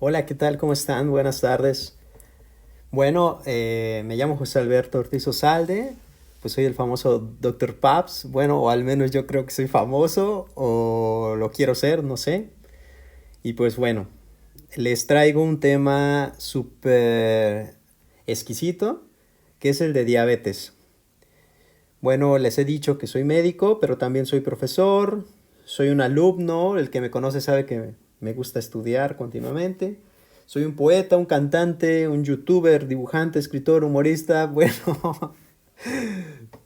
Hola, ¿qué tal? ¿Cómo están? Buenas tardes. Bueno, me llamo José Alberto Ortiz Osalde, pues soy el famoso Dr. Paps. Bueno, o al menos yo creo que soy famoso, o lo quiero ser, no sé. Y pues bueno, les traigo un tema súper exquisito, que es el de diabetes. Bueno, les he dicho que soy médico, pero también soy profesor, soy un alumno, el que me conoce sabe que me gusta estudiar continuamente. Soy un poeta, un cantante, un youtuber, dibujante, escritor, humorista, bueno,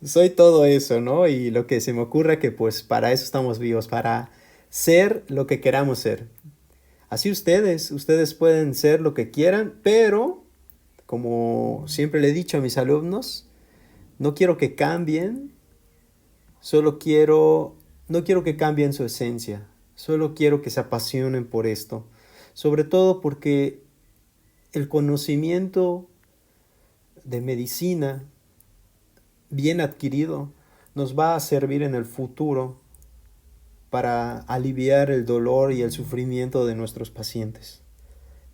soy todo eso, ¿no? Y lo que se me ocurra que pues para eso estamos vivos, para ser lo que queramos ser. Así ustedes pueden ser lo que quieran, pero como siempre le he dicho a mis alumnos, no quiero que cambien. Solo quiero, no quiero que cambien su esencia, solo quiero que se apasionen por esto. Sobre todo porque el conocimiento de medicina bien adquirido nos va a servir en el futuro para aliviar el dolor y el sufrimiento de nuestros pacientes.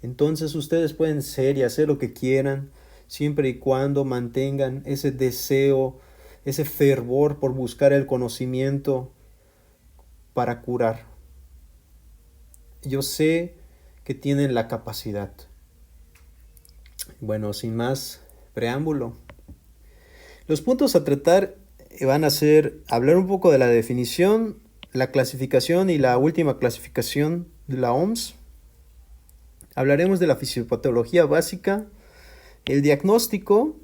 Entonces ustedes pueden ser y hacer lo que quieran, siempre y cuando mantengan ese deseo, ese fervor por buscar el conocimiento para curar. Yo sé que tienen la capacidad. Bueno, sin más preámbulo, los puntos a tratar van a ser hablar un poco de la definición, la clasificación y la última clasificación de la OMS. Hablaremos de la fisiopatología básica, el diagnóstico.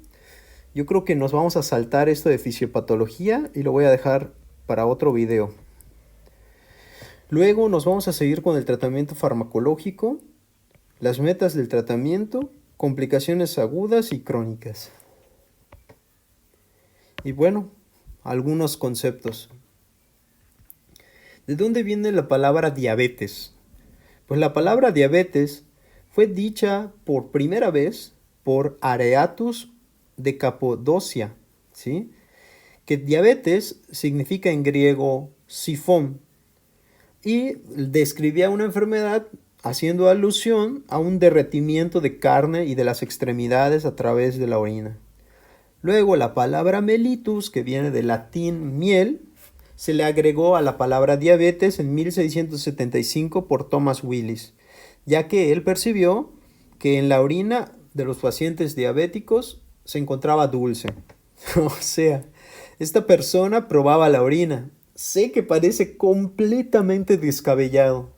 Yo creo que nos vamos a saltar esto de fisiopatología y lo voy a dejar para otro video. Luego nos vamos a seguir con el tratamiento farmacológico, las metas del tratamiento, complicaciones agudas y crónicas. Y bueno, algunos conceptos. ¿De dónde viene la palabra diabetes? Pues la palabra diabetes fue dicha por primera vez por Areatus de Capadocia, ¿sí? Que diabetes significa en griego sifón y describía una enfermedad haciendo alusión a un derretimiento de carne y de las extremidades a través de la orina. Luego la palabra mellitus, que viene del latín miel, se le agregó a la palabra diabetes en 1675 por Thomas Willis, ya que él percibió que en la orina de los pacientes diabéticos se encontraba dulce. O sea, esta persona probaba la orina. Sé que parece completamente descabellado,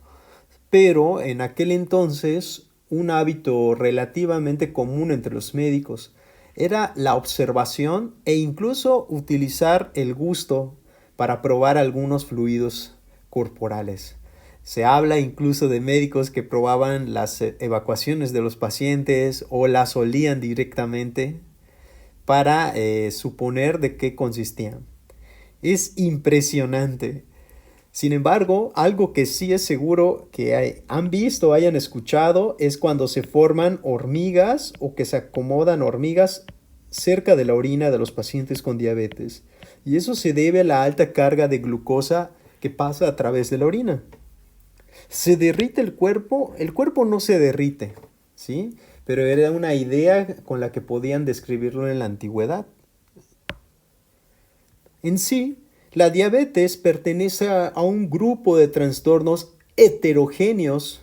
pero en aquel entonces un hábito relativamente común entre los médicos era la observación e incluso utilizar el gusto para probar algunos fluidos corporales. Se habla incluso de médicos que probaban las evacuaciones de los pacientes o las olían directamente para suponer de qué consistían. Es impresionante. Sin embargo, algo que sí es seguro que han visto o hayan escuchado es cuando se forman hormigas o que se acomodan hormigas cerca de la orina de los pacientes con diabetes. Y eso se debe a la alta carga de glucosa que pasa a través de la orina. ¿Se derrite el cuerpo no se derrite, ¿sí? Pero era una idea con la que podían describirlo en la antigüedad. En sí, la diabetes pertenece a un grupo de trastornos heterogéneos,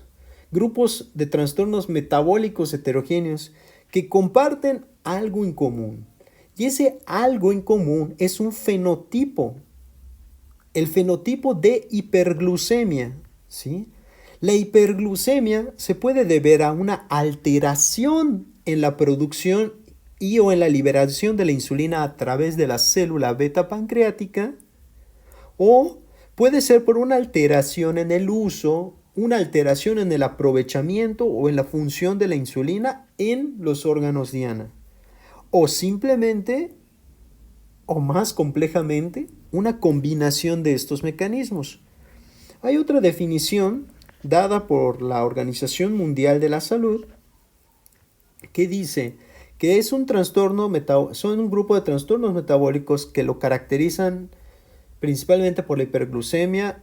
grupos de trastornos metabólicos heterogéneos que comparten algo en común. Y ese algo en común es un fenotipo, el fenotipo de hiperglucemia, ¿sí? La hiperglucemia se puede deber a una alteración en la producción y o en la liberación de la insulina a través de la célula beta pancreática, o puede ser por una alteración en el uso, una alteración en el aprovechamiento o en la función de la insulina en los órganos diana, o simplemente, o más complejamente, una combinación de estos mecanismos. Hay otra definición dada por la Organización Mundial de la Salud que dice que es un trastorno son un grupo de trastornos metabólicos que lo caracterizan principalmente por la hiperglucemia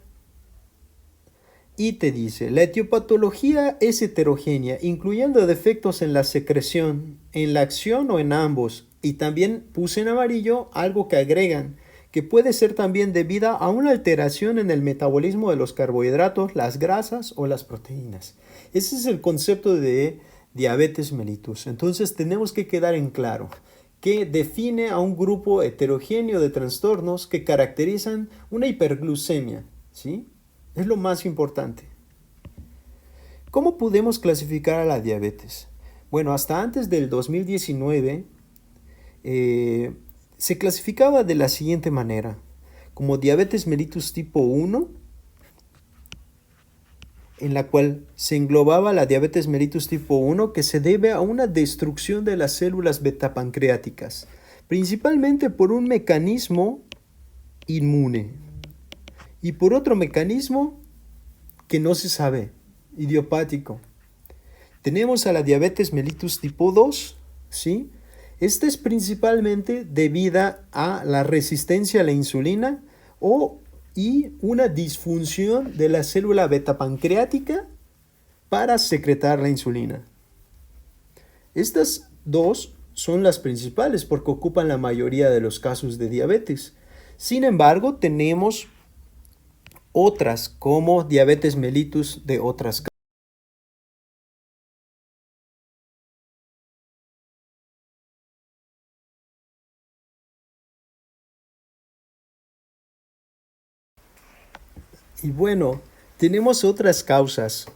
Y te dice, la etiopatología es heterogénea, incluyendo defectos en la secreción, en la acción o en ambos. Y también puse en amarillo algo que agregan, que puede ser también debida a una alteración en el metabolismo de los carbohidratos, las grasas o las proteínas. Ese es el concepto de diabetes mellitus. Entonces tenemos que quedar en claro que define a un grupo heterogéneo de trastornos que caracterizan una hiperglucemia, ¿sí? Es lo más importante. ¿Cómo podemos clasificar a la diabetes? Bueno, hasta antes del 2019 se clasificaba de la siguiente manera, como diabetes mellitus tipo 1, en la cual se englobaba la diabetes mellitus tipo 1 que se debe a una destrucción de las células betapancreáticas, principalmente por un mecanismo inmune y por otro mecanismo que no se sabe, idiopático. Tenemos a la diabetes mellitus tipo 2, ¿sí? Esta es principalmente debida a la resistencia a la insulina y una disfunción de la célula beta-pancreática para secretar la insulina. Estas dos son las principales porque ocupan la mayoría de los casos de diabetes. Sin embargo, tenemos otras como diabetes mellitus de otras causas. Y bueno, tenemos otras causas,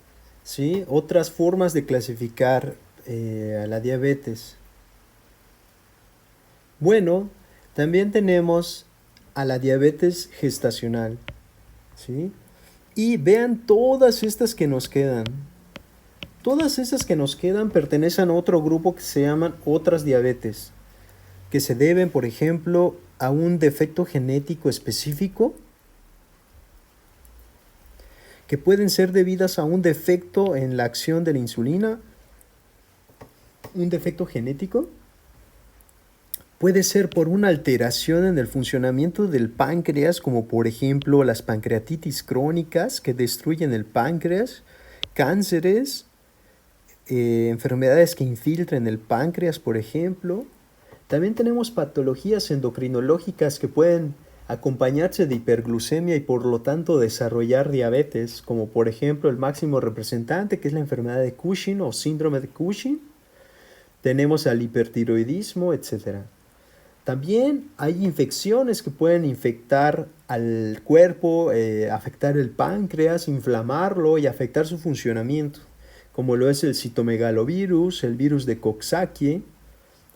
¿sí? Otras formas de clasificar a la diabetes. Bueno, también tenemos a la diabetes gestacional, ¿sí? Y vean todas estas que nos quedan. Todas esas que nos quedan pertenecen a otro grupo que se llaman otras diabetes, que se deben, por ejemplo, a un defecto genético específico, que pueden ser debidas a un defecto en la acción de la insulina, un defecto genético. Puede ser por una alteración en el funcionamiento del páncreas, como por ejemplo las pancreatitis crónicas que destruyen el páncreas, cánceres, enfermedades que infiltran el páncreas, por ejemplo. También tenemos patologías endocrinológicas que pueden acompañarse de hiperglucemia y por lo tanto desarrollar diabetes, como por ejemplo el máximo representante que es la enfermedad de Cushing o síndrome de Cushing. Tenemos al hipertiroidismo, etc. También hay infecciones que pueden infectar al cuerpo, afectar el páncreas, inflamarlo y afectar su funcionamiento, como lo es el citomegalovirus, el virus de Coxsackie,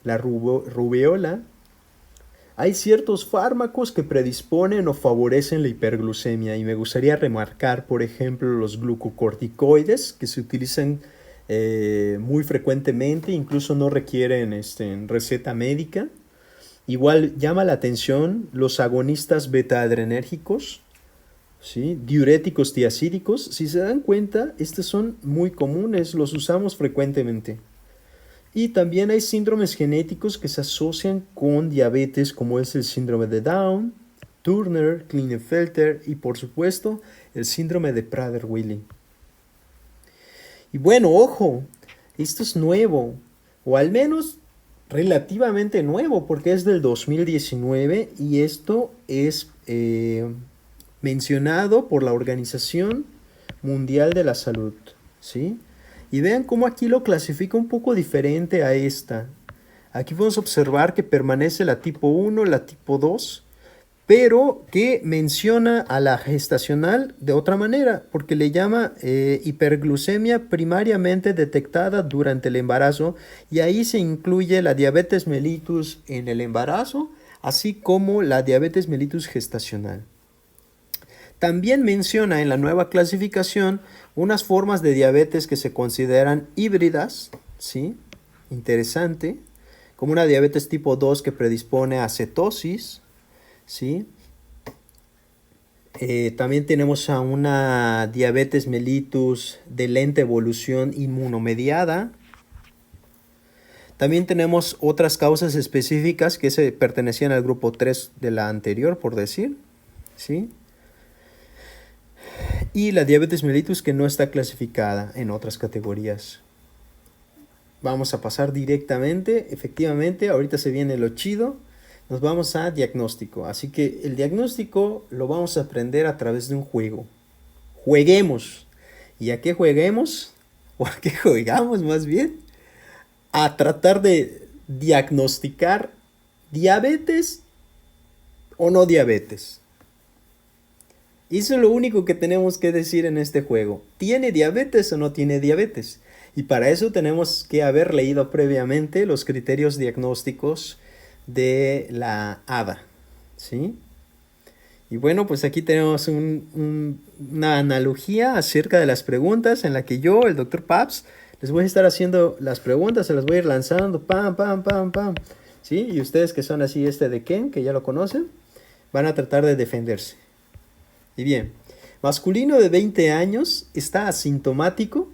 la rubeola. Hay ciertos fármacos que predisponen o favorecen la hiperglucemia y me gustaría remarcar, por ejemplo, los glucocorticoides que se utilizan muy frecuentemente, incluso no requieren receta médica. Igual llama la atención los agonistas beta-adrenérgicos, ¿sí? Diuréticos tiacídicos. Si se dan cuenta, estos son muy comunes, los usamos frecuentemente. Y también hay síndromes genéticos que se asocian con diabetes, como es el síndrome de Down, Turner, Klinefelter y por supuesto el síndrome de Prader-Willi. Y bueno, ojo, esto es nuevo, o al menos relativamente nuevo, porque es del 2019 y esto es mencionado por la Organización Mundial de la Salud, ¿sí? Y vean cómo aquí lo clasifica un poco diferente a esta. Aquí podemos observar que permanece la tipo 1, la tipo 2, pero que menciona a la gestacional de otra manera, porque le llama hiperglucemia primariamente detectada durante el embarazo, y ahí se incluye la diabetes mellitus en el embarazo, así como la diabetes mellitus gestacional. También menciona en la nueva clasificación unas formas de diabetes que se consideran híbridas, ¿sí? Interesante, como una diabetes tipo 2 que predispone a cetosis, ¿sí? También tenemos a una diabetes mellitus de lenta evolución inmunomediada. También tenemos otras causas específicas que se pertenecían al grupo 3 de la anterior, por decir, ¿sí? y la diabetes mellitus que no está clasificada en otras categorías. Vamos a pasar directamente, efectivamente, ahorita se viene lo chido, nos vamos a diagnóstico. Así que el diagnóstico lo vamos a aprender a través de un juego. Jueguemos. ¿Y a qué jueguemos? ¿O a qué jugamos más bien? A tratar de diagnosticar diabetes o no diabetes. Eso es lo único que tenemos que decir en este juego. ¿Tiene diabetes o no tiene diabetes? Y para eso tenemos que haber leído previamente los criterios diagnósticos de la ADA, ¿sí? Y bueno, pues aquí tenemos una analogía acerca de las preguntas en la que yo, el Dr. Paps, les voy a estar haciendo las preguntas, se las voy a ir lanzando, pam, pam, pam, pam, ¿sí? Y ustedes que son así de Ken, que ya lo conocen, van a tratar de defenderse. Y bien, masculino de 20 años, está asintomático,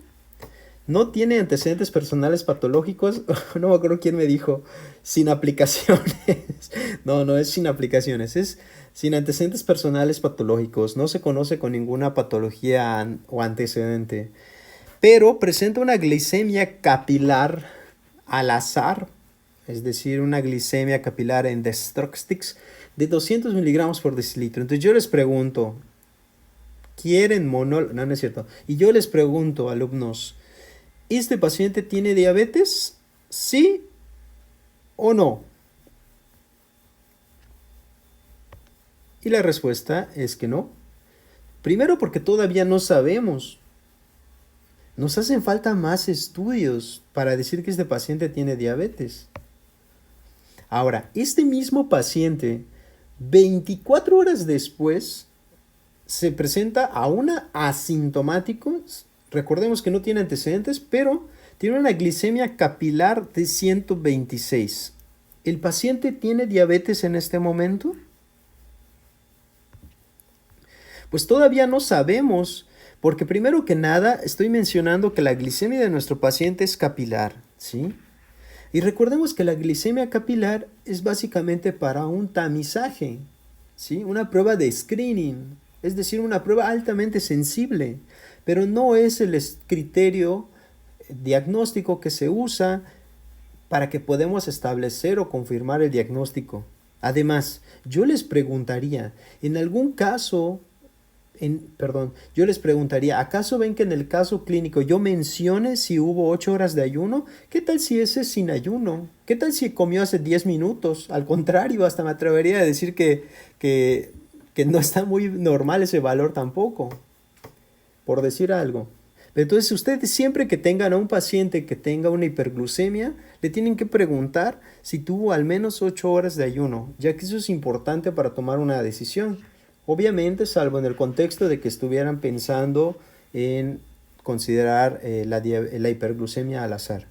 no tiene antecedentes personales patológicos, no me acuerdo quién me dijo, sin aplicaciones. No es sin aplicaciones, es sin antecedentes personales patológicos, no se conoce con ninguna patología o antecedente, pero presenta una glicemia capilar al azar, es decir, una glicemia capilar en dextroxtics de 200 miligramos por decilitro. Entonces yo les pregunto, ¿quieren monólogo? No, no es cierto. Y yo les pregunto, alumnos, ¿este paciente tiene diabetes? ¿Sí o no? Y la respuesta es que no. Primero porque todavía no sabemos. Nos hacen falta más estudios para decir que este paciente tiene diabetes. Ahora, este mismo paciente, 24 horas después, se presenta a una asintomático. Recordemos que no tiene antecedentes, pero tiene una glicemia capilar de 126. ¿El paciente tiene diabetes en este momento? Pues todavía no sabemos, porque primero que nada estoy mencionando que la glicemia de nuestro paciente es capilar, ¿sí? Y recordemos que la glicemia capilar es básicamente para un tamizaje, ¿sí? Una prueba de screening, es decir, una prueba altamente sensible, pero no es el criterio diagnóstico que se usa para que podamos establecer o confirmar el diagnóstico. Además, yo les preguntaría, en algún caso, yo les preguntaría, ¿acaso ven que en el caso clínico yo mencione si hubo 8 horas de ayuno? ¿Qué tal si ese es sin ayuno? ¿Qué tal si comió hace 10 minutos? Al contrario, hasta me atrevería a decir que no está muy normal ese valor tampoco, por decir algo. Pero entonces ustedes siempre que tengan a un paciente que tenga una hiperglucemia, le tienen que preguntar si tuvo al menos 8 horas de ayuno, ya que eso es importante para tomar una decisión. Obviamente, salvo en el contexto de que estuvieran pensando en considerar la hiperglucemia al azar.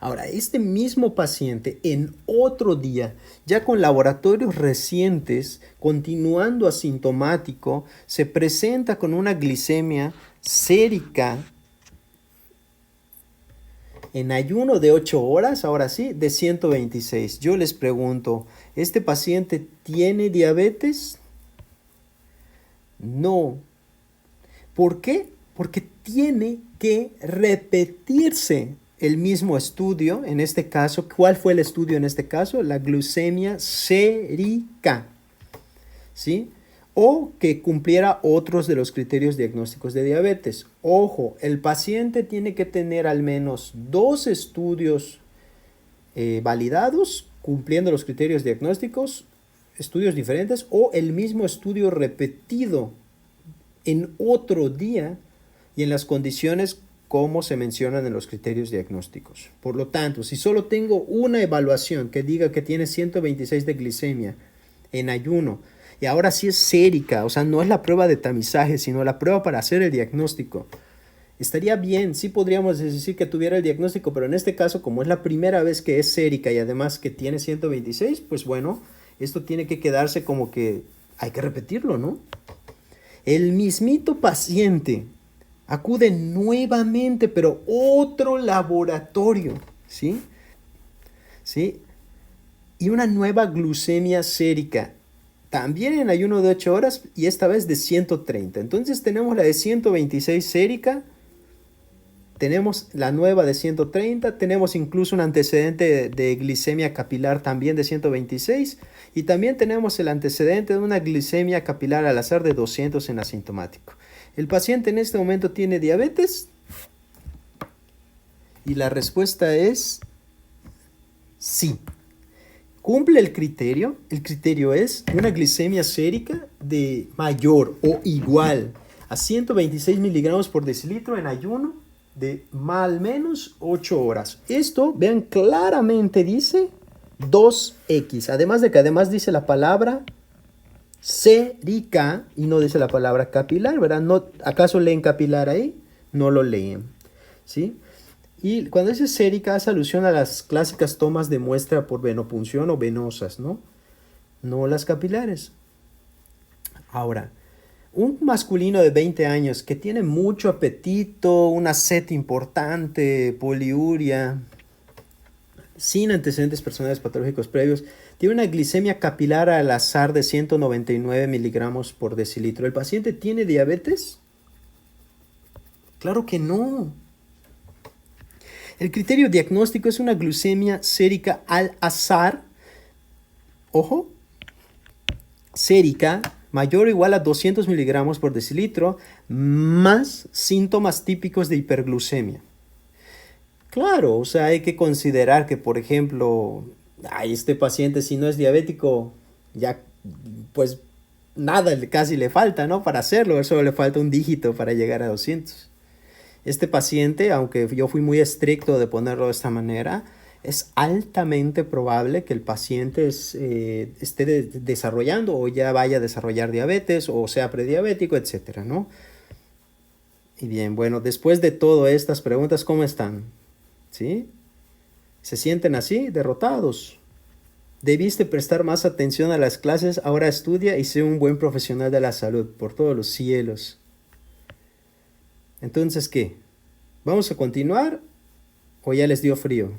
Ahora, este mismo paciente en otro día, ya con laboratorios recientes, continuando asintomático, se presenta con una glicemia sérica en ayuno de 8 horas, ahora sí, de 126. Yo les pregunto, ¿este paciente tiene diabetes? No. ¿Por qué? Porque tiene que repetirse el mismo estudio. En este caso, ¿cuál fue el estudio en este caso? La glucemia sérica, ¿sí? O que cumpliera otros de los criterios diagnósticos de diabetes. Ojo, el paciente tiene que tener al menos 2 estudios validados, cumpliendo los criterios diagnósticos, estudios diferentes, o el mismo estudio repetido en otro día y en las condiciones como se mencionan en los criterios diagnósticos. Por lo tanto, si solo tengo una evaluación que diga que tiene 126 de glicemia en ayuno, y ahora sí es sérica, o sea, no es la prueba de tamizaje, sino la prueba para hacer el diagnóstico, estaría bien, sí podríamos decir que tuviera el diagnóstico, pero en este caso, como es la primera vez que es sérica y además que tiene 126, pues bueno, esto tiene que quedarse como que hay que repetirlo, ¿no? El mismito paciente acude nuevamente, pero otro laboratorio, ¿sí? ¿Sí? Y una nueva glucemia sérica, también en ayuno de 8 horas y esta vez de 130. Entonces tenemos la de 126 sérica, tenemos la nueva de 130, tenemos incluso un antecedente de glicemia capilar también de 126 y también tenemos el antecedente de una glicemia capilar al azar de 200 en asintomático. ¿El paciente en este momento tiene diabetes? Y la respuesta es sí. Cumple el criterio. El criterio es una glicemia sérica de mayor o igual a 126 miligramos por decilitro en ayuno de al menos 8 horas. Esto, vean, claramente dice 2X. Además de que además dice la palabra sérica y no dice la palabra capilar, ¿verdad? No, ¿acaso leen capilar ahí? No lo leen, ¿sí? Y cuando dice sérica hace alusión a las clásicas tomas de muestra por venopunción o venosas, ¿no? No las capilares. Ahora, un masculino de 20 años que tiene mucho apetito, una sed importante, poliuria, sin antecedentes personales patológicos previos, tiene una glicemia capilar al azar de 199 miligramos por decilitro. ¿El paciente tiene diabetes? Claro que no. El criterio diagnóstico es una glucemia sérica al azar, ojo, sérica mayor o igual a 200 miligramos por decilitro, más síntomas típicos de hiperglucemia. Claro, o sea, hay que considerar que, por ejemplo, este paciente si no es diabético, ya pues nada casi le falta, ¿no? Para hacerlo, solo le falta un dígito para llegar a 200. Este paciente, aunque yo fui muy estricto de ponerlo de esta manera, es altamente probable que el paciente esté desarrollando o ya vaya a desarrollar diabetes o sea prediabético, etcétera, ¿no? Y bien, bueno, después de todas estas preguntas, ¿cómo están? ¿Sí? ¿Se sienten así, derrotados? Debiste prestar más atención a las clases, ahora estudia y sé un buen profesional de la salud, por todos los cielos. Entonces, ¿qué? ¿Vamos a continuar o ya les dio frío?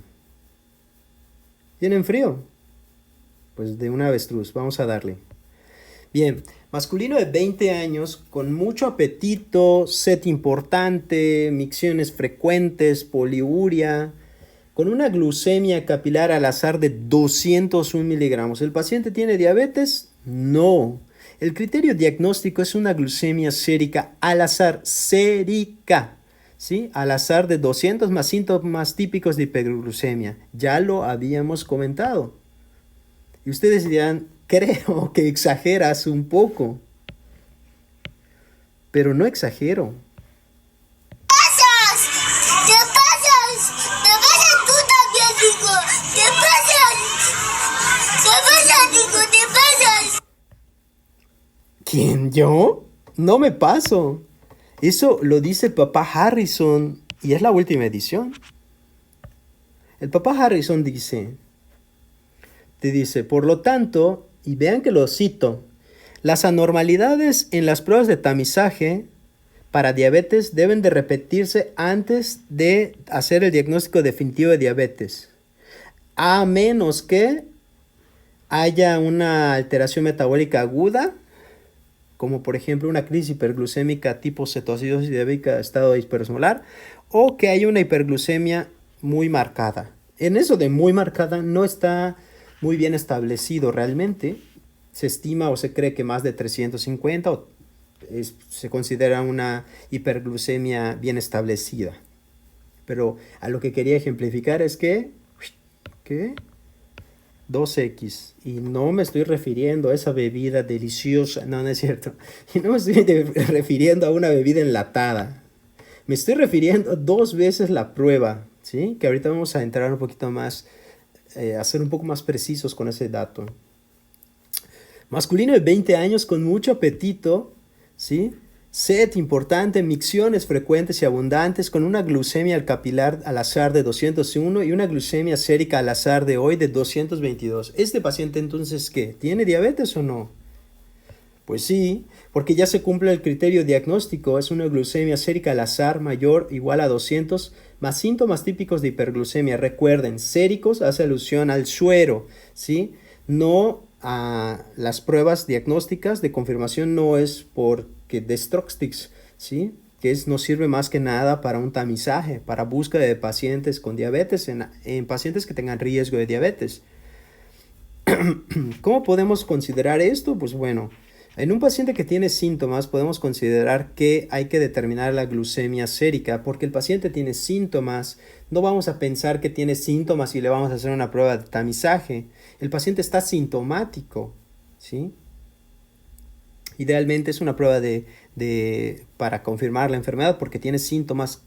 ¿Tienen frío? Pues de una avestruz, vamos a darle. Bien, masculino de 20 años con mucho apetito, sed importante, micciones frecuentes, poliuria, con una glucemia capilar al azar de 201 miligramos. ¿El paciente tiene diabetes? No. El criterio diagnóstico es una glucemia sérica al azar, sérica, ¿sí? Al azar de 200 más síntomas típicos de hiperglucemia. Ya lo habíamos comentado. Y ustedes dirán, creo que exageras un poco. Pero no exagero. ¿Quién, yo? No me paso. Eso lo dice el papá Harrison y es la última edición. El papá Harrison te dice, por lo tanto, y vean que lo cito, las anormalidades en las pruebas de tamizaje para diabetes deben de repetirse antes de hacer el diagnóstico definitivo de diabetes, a menos que haya una alteración metabólica aguda, como por ejemplo una crisis hiperglucémica tipo cetoacidosis diabética estado hiperosmolar, o que haya una hiperglucemia muy marcada. En eso de muy marcada no está muy bien establecido realmente. Se estima o se cree que más de 350 se considera una hiperglucemia bien establecida. Pero a lo que quería ejemplificar es que 2X, y no me estoy refiriendo a esa bebida deliciosa, no es cierto, y no me estoy refiriendo a una bebida enlatada, me estoy refiriendo a 2 veces la prueba, ¿sí? Que ahorita vamos a entrar un poquito más, a ser un poco más precisos con ese dato. Masculino de 20 años con mucho apetito, ¿sí? Sed importante, micciones frecuentes y abundantes con una glucemia al capilar al azar de 201 y una glucemia sérica al azar de hoy de 222. ¿Este paciente entonces qué? ¿Tiene diabetes o no? Pues sí, porque ya se cumple el criterio diagnóstico, es una glucemia sérica al azar mayor o igual a 200 más síntomas típicos de hiperglucemia. Recuerden, séricos hace alusión al suero, ¿sí? No las pruebas diagnósticas de confirmación no es porque de Stroke-Sticks, ¿sí? Nos sirve más que nada para un tamizaje, para búsqueda de pacientes con diabetes en pacientes que tengan riesgo de diabetes. ¿Cómo podemos considerar esto? Pues bueno, en un paciente que tiene síntomas podemos considerar que hay que determinar la glucemia sérica porque el paciente tiene síntomas. No vamos a pensar que tiene síntomas y le vamos a hacer una prueba de tamizaje. El paciente está sintomático, ¿sí? Idealmente es una prueba para confirmar la enfermedad porque tiene síntomas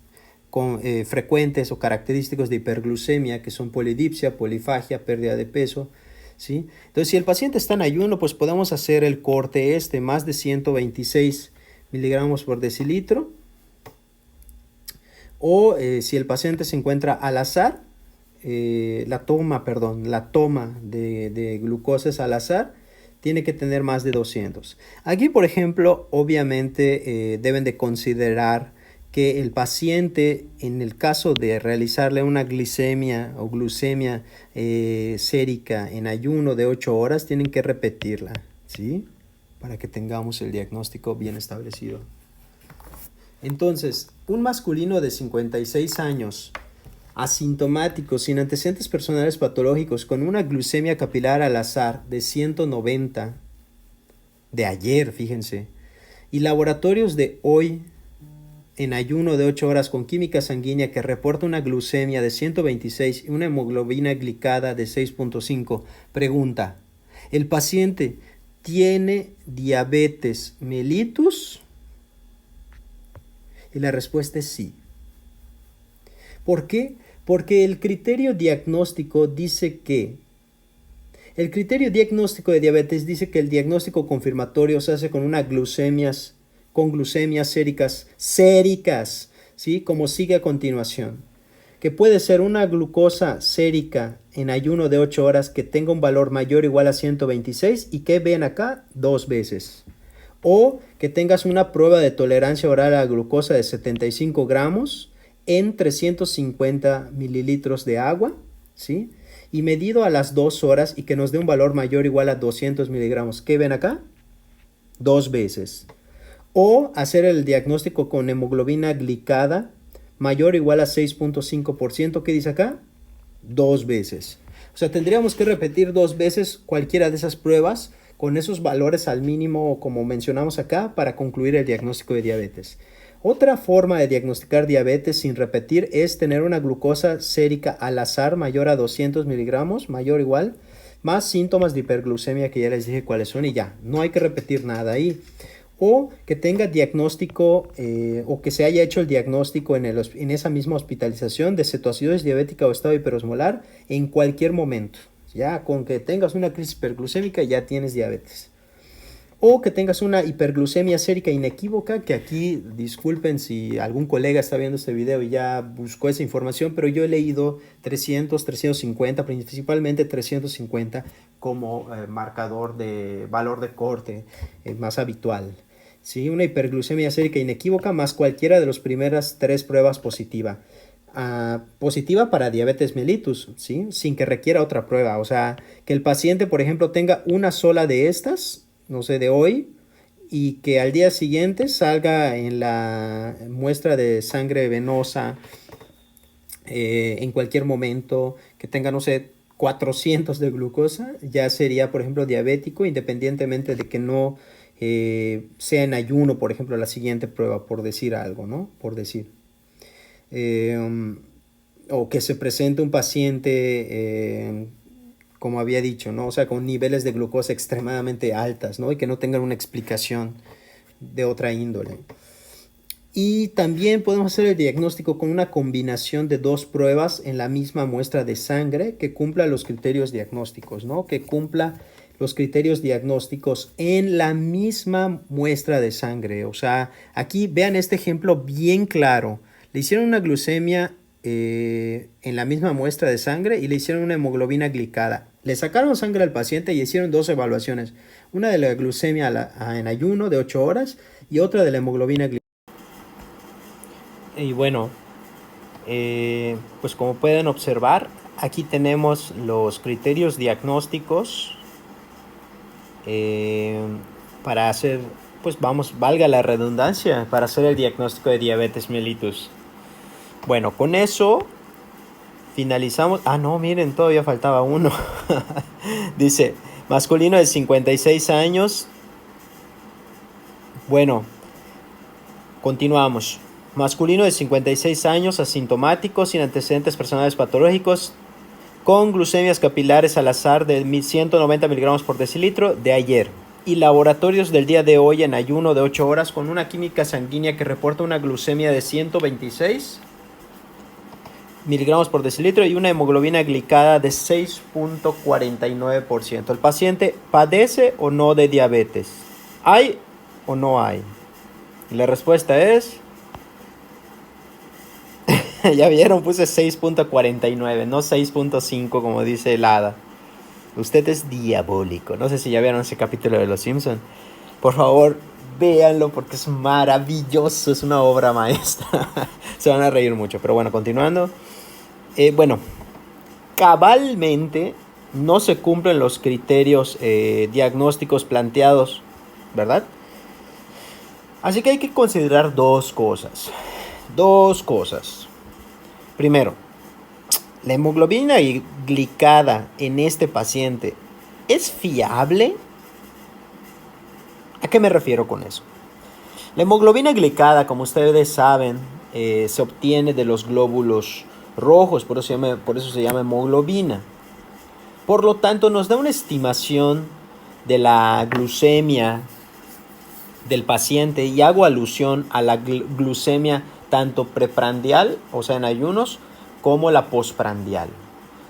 frecuentes o característicos de hiperglucemia que son polidipsia, polifagia, pérdida de peso, ¿sí? Entonces, si el paciente está en ayuno, pues podemos hacer el corte más de 126 miligramos por decilitro. O si el paciente se encuentra al azar, la toma de glucosa es al azar, tiene que tener más de 200. Aquí, por ejemplo, obviamente deben de considerar que el paciente, en el caso de realizarle una glicemia o glucemia sérica en ayuno de 8 horas, tienen que repetirla, ¿sí? Para que tengamos el diagnóstico bien establecido. Entonces, un masculino de 56 años, asintomático, sin antecedentes personales patológicos, con una glucemia capilar al azar de 190, de ayer, fíjense, y laboratorios de hoy, en ayuno de 8 horas con química sanguínea que reporta una glucemia de 126 y una hemoglobina glicada de 6.5, pregunta, ¿el paciente tiene diabetes mellitus? Y la respuesta es sí. ¿Por qué? Porque el criterio diagnóstico dice que el criterio diagnóstico de diabetes dice que el diagnóstico confirmatorio se hace con glucemias séricas, ¿sí? Como sigue a continuación. Que puede ser una glucosa sérica en ayuno de 8 horas que tenga un valor mayor o igual a 126 y que ven acá 2 veces. O que tengas una prueba de tolerancia oral a la glucosa de 75 gramos en 350 mililitros de agua, ¿sí? Y medido a las 2 horas y que nos dé un valor mayor o igual a 200 miligramos. ¿Qué ven acá? 2 veces. O hacer el diagnóstico con hemoglobina glicada mayor o igual a 6.5%. ¿Qué dice acá? 2 veces. O sea, tendríamos que repetir 2 veces cualquiera de esas pruebas con esos valores al mínimo, como mencionamos acá, para concluir el diagnóstico de diabetes. Otra forma de diagnosticar diabetes sin repetir es tener una glucosa sérica al azar mayor a 200 miligramos, mayor o igual, más síntomas de hiperglucemia que ya les dije cuáles son y ya, no hay que repetir nada ahí. O que tenga diagnóstico o que se haya hecho el diagnóstico en esa misma hospitalización de cetoacidosis diabética o estado hiperosmolar en cualquier momento. Ya con que tengas una crisis hiperglucémica ya tienes diabetes. O que tengas una hiperglucemia sérica inequívoca, que aquí disculpen si algún colega está viendo este video y ya buscó esa información, pero yo he leído 300, 350, principalmente 350 como marcador de valor de corte más habitual. ¿Sí? Una hiperglucemia sérica inequívoca más cualquiera de las primeras 3 pruebas positiva. Positiva para diabetes mellitus, ¿sí? Sin que requiera otra prueba. O sea, que el paciente, por ejemplo, tenga una sola de estas, no sé, de hoy, y que al día siguiente salga en la muestra de sangre venosa en cualquier momento, que tenga, no sé, 400 de glucosa, ya sería, por ejemplo, diabético, independientemente de que no sea en ayuno, por ejemplo, la siguiente prueba, por decir algo, ¿no? Por decir. O que se presente un paciente, como había dicho, ¿no? O sea, con niveles de glucosa extremadamente altas, ¿no? Y que no tengan una explicación de otra índole. Y también podemos hacer el diagnóstico con una combinación de 2 pruebas en la misma muestra de sangre que cumpla los criterios diagnósticos, ¿no? Que cumpla los criterios diagnósticos en la misma muestra de sangre. O sea, aquí vean este ejemplo bien claro. Le hicieron una glucemia en la misma muestra de sangre y le hicieron una hemoglobina glicada. Le sacaron sangre al paciente y hicieron 2 evaluaciones. Una de la glucemia en ayuno de 8 horas y otra de la hemoglobina glicada. Y bueno, pues como pueden observar, aquí tenemos los criterios diagnósticos para hacer, pues vamos, valga la redundancia, para hacer el diagnóstico de diabetes mellitus. Bueno, con eso finalizamos. Ah, no, miren, todavía faltaba uno. Dice, masculino de 56 años. Bueno, continuamos. Masculino de 56 años, asintomático, sin antecedentes personales patológicos, con glucemias capilares al azar de 190 miligramos por decilitro de ayer. Y laboratorios del día de hoy en ayuno de 8 horas con una química sanguínea que reporta una glucemia de 126 miligramos por decilitro y una hemoglobina glicada de 6.49%. ¿El paciente padece o no de diabetes? ¿Hay o no hay? Y la respuesta es... ya vieron, puse 6.49, no 6.5 como dice el hada. Usted es diabólico. No sé si ya vieron ese capítulo de Los Simpson. Por favor, véanlo porque es maravilloso. Es una obra maestra. Se van a reír mucho. Pero bueno, continuando. Bueno, cabalmente no se cumplen los criterios diagnósticos planteados, ¿verdad? Así que hay que considerar dos cosas. Primero, la hemoglobina glicada en este paciente ¿es fiable? ¿A qué me refiero con eso? La hemoglobina glicada, como ustedes saben, se obtiene de los glóbulos rojos, por eso se llama hemoglobina. Por lo tanto, nos da una estimación de la glucemia del paciente, y hago alusión a la glucemia tanto preprandial, o sea en ayunos, como la postprandial.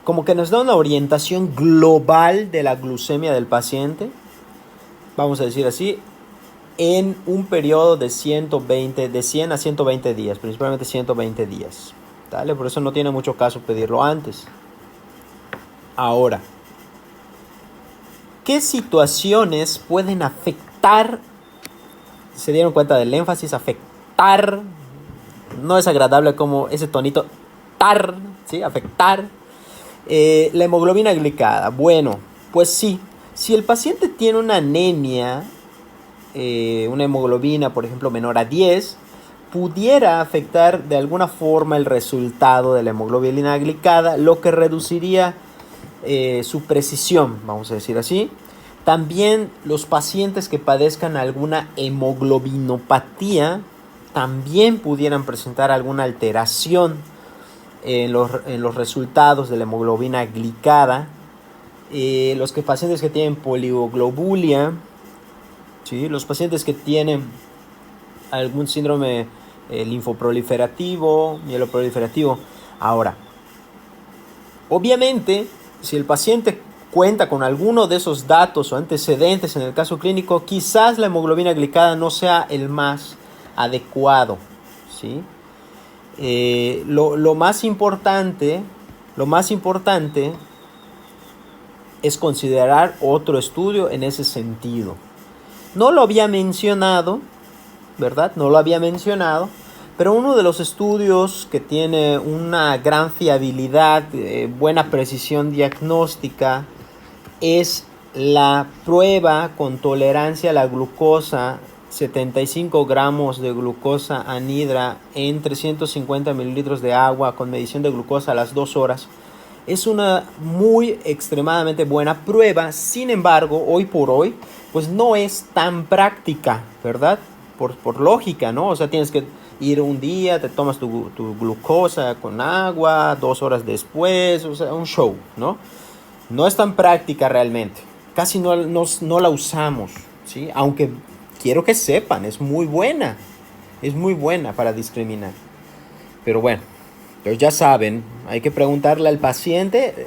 Como que nos da una orientación global de la glucemia del paciente, vamos a decir así, en un periodo de 100 a 120 días, principalmente 120 días. ¿Vale? Por eso no tiene mucho caso pedirlo antes. Ahora, ¿qué situaciones pueden afectar? ¿Se dieron cuenta del énfasis? Afectar. No es agradable como ese tonito tar, ¿sí? Afectar. La hemoglobina glicada. Bueno, pues sí. Si el paciente tiene una anemia, una hemoglobina, por ejemplo, menor a 10, pudiera afectar de alguna forma el resultado de la hemoglobina glicada, lo que reduciría su precisión, vamos a decir así. También los pacientes que padezcan alguna hemoglobinopatía también pudieran presentar alguna alteración en los resultados de la hemoglobina glicada. Los pacientes que tienen poliglobulia, ¿sí? Los pacientes que tienen algún síndrome linfoproliferativo, mieloproliferativo. Ahora, obviamente, si el paciente cuenta con alguno de esos datos o antecedentes en el caso clínico, quizás la hemoglobina glicada no sea el más adecuado, ¿sí? Lo más importante es considerar otro estudio en ese sentido. No lo había mencionado, ¿verdad? No lo había mencionado, pero uno de los estudios que tiene una gran fiabilidad, buena precisión diagnóstica, es la prueba con tolerancia a la glucosa, 75 gramos de glucosa anhidra en 350 mililitros de agua con medición de glucosa a las 2 horas. Es una muy extremadamente buena prueba, sin embargo, hoy por hoy, pues no es tan práctica, ¿verdad? Por lógica, ¿no? O sea, tienes que ir un día, te tomas tu glucosa con agua, 2 horas después, o sea, un show, ¿no? No es tan práctica realmente. Casi no la usamos, ¿sí? Aunque quiero que sepan, es muy buena. Es muy buena para discriminar. Pero bueno, pues ya saben, hay que preguntarle al paciente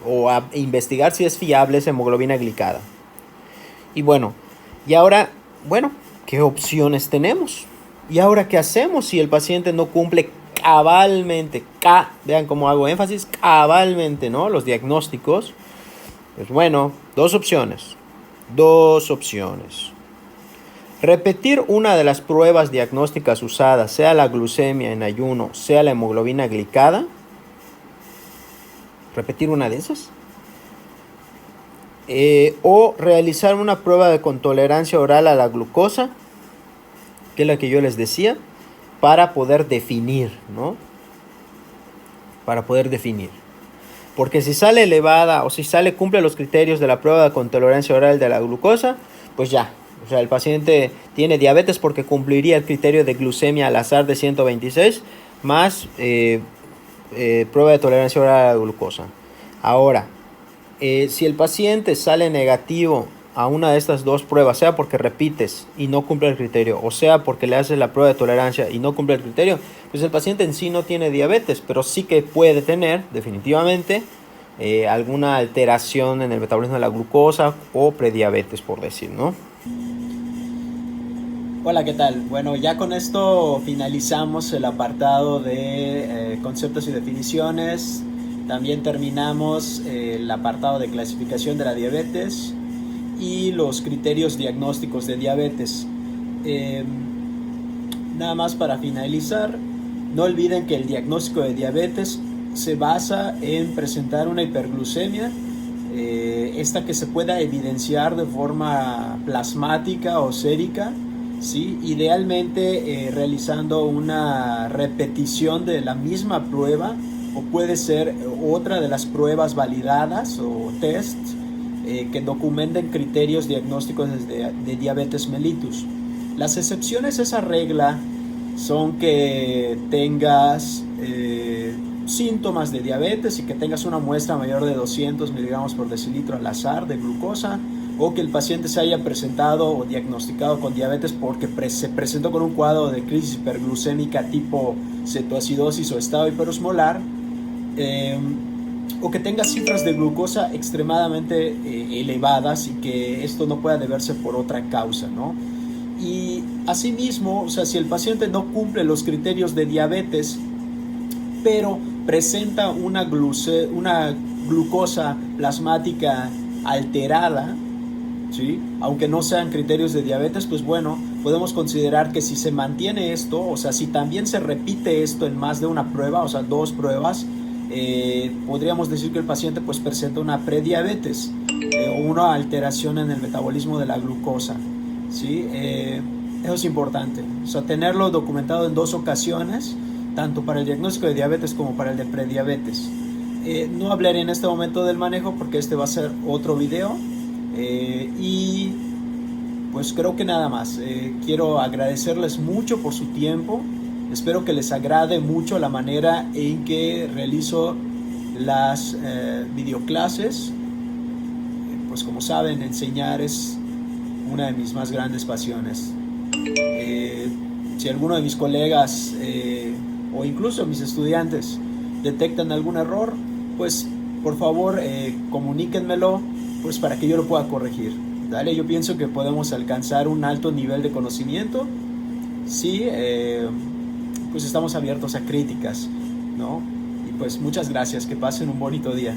o a investigar si es fiable esa hemoglobina glicada. Y bueno, ¿qué opciones tenemos? ¿Y ahora qué hacemos si el paciente no cumple cabalmente, vean cómo hago énfasis, cabalmente, ¿no? Los diagnósticos? Pues bueno, dos opciones. Repetir una de las pruebas diagnósticas usadas, sea la glucemia en ayuno, sea la hemoglobina glicada. Repetir una de esas. o realizar una prueba con tolerancia oral a la glucosa, que es la que yo les decía, para poder definir, ¿no? Para poder definir. Porque si sale elevada o si cumple los criterios de la prueba con tolerancia oral de la glucosa, pues ya. O sea, el paciente tiene diabetes porque cumpliría el criterio de glucemia al azar de 126 más prueba de tolerancia oral a la glucosa. Ahora, si el paciente sale negativo a una de estas dos pruebas, sea porque repites y no cumple el criterio, o sea porque le haces la prueba de tolerancia y no cumple el criterio, pues el paciente en sí no tiene diabetes, pero sí que puede tener definitivamente alguna alteración en el metabolismo de la glucosa o prediabetes, por decir, ¿no? Hola, ¿qué tal? Bueno, ya con esto finalizamos el apartado de conceptos y definiciones. También terminamos el apartado de clasificación de la diabetes y los criterios diagnósticos de diabetes. Eh, Nada más para finalizar, no olviden que el diagnóstico de diabetes se basa en presentar una hiperglucemia, esta que se pueda evidenciar de forma plasmática o sérica, ¿sí? Idealmente realizando una repetición de la misma prueba, o puede ser otra de las pruebas validadas o test que documenten criterios diagnósticos de diabetes mellitus. Las excepciones a esa regla son que tengas síntomas de diabetes y que tengas una muestra mayor de 200 miligramos por decilitro al azar de glucosa, o que el paciente se haya presentado o diagnosticado con diabetes porque se presentó con un cuadro de crisis hiperglucémica tipo cetoacidosis o estado hiperosmolar, o que tenga cifras de glucosa extremadamente elevadas y que esto no pueda deberse por otra causa, ¿no? Y asimismo, o sea, si el paciente no cumple los criterios de diabetes, pero presenta una glucosa plasmática alterada, ¿sí? Aunque no sean criterios de diabetes, pues bueno, podemos considerar que si se mantiene esto, o sea, si también se repite esto en más de una prueba, o sea, dos pruebas, podríamos decir que el paciente pues presenta una prediabetes o una alteración en el metabolismo de la glucosa, ¿sí? Eso es importante, o sea, tenerlo documentado en dos ocasiones, tanto para el diagnóstico de diabetes como para el de prediabetes. No hablaré en este momento del manejo porque este va a ser otro video. Y pues creo que nada más. Quiero agradecerles mucho por su tiempo. Espero que les agrade mucho la manera en que realizo las videoclases. Pues como saben, enseñar es una de mis más grandes pasiones. Si alguno de mis colegas o incluso mis estudiantes detectan algún error, pues por favor comuníquenmelo, pues para que yo lo pueda corregir. ¿Vale? Yo pienso que podemos alcanzar un alto nivel de conocimiento si pues estamos abiertos a críticas, ¿no? Y pues muchas gracias, que pasen un bonito día.